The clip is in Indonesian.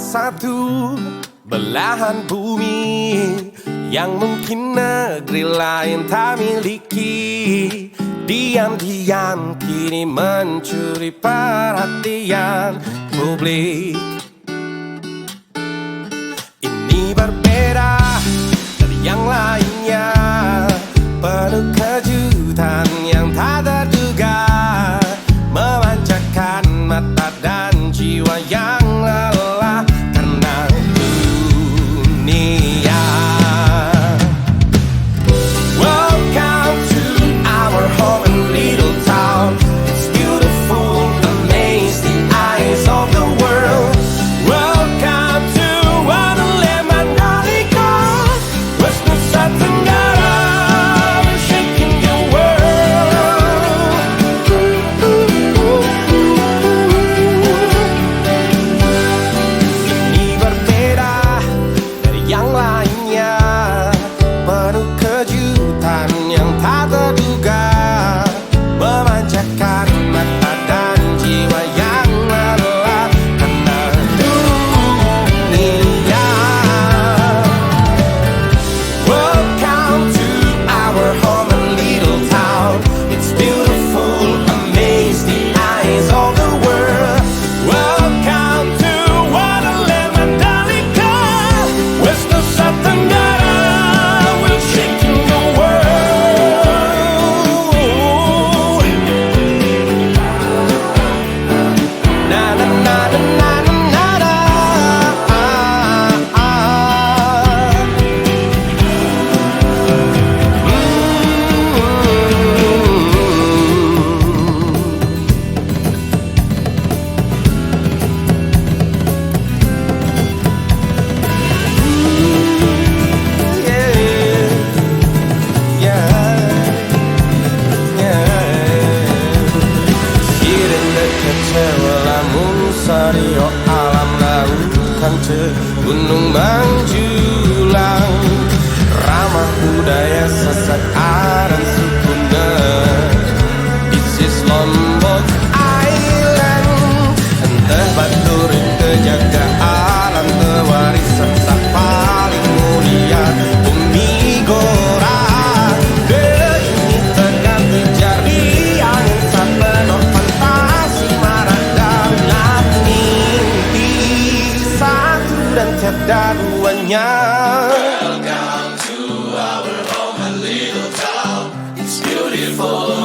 satu belahan bumi yang mungkin negeri lain tak miliki. Diam-diam kini mencuri perhatian publik. Ini berbeda dari yang lainnya, penuh kejutan yang tak terduga, memanjakan mata dan jiwa yang lelah karena dunia. Welcome to our home and little town. It's beautiful, amaze the eyes of the world. Welcome to wonderland, MANDALIKA. West Nusa Tenggara, we're shaking your world. Ini berbeda dari yang lainnya, penuh kejutan yang tak terduga, memanjakan mata dan jiwa yang lelah karena dunia. Welcome to our home and little town. It's beautiful, amaze the eyes of the world. Welcome to wonderland, MANDALIKA. West Nusa Tenggara, we're shaking the world. Na na na na na na na. Sireng dekat sebelah Musario alam lautan gunung menjulang, ramah budaya sesak aran sukuna. This is Lombok Island, entah batur kejaga alam warisan tak paling mulia bumi gora. Ini terganti jari angin saat penuh fantasi marah dan mimpi, satu dan tiada duanya. Welcome to our home and little town. It's beautiful,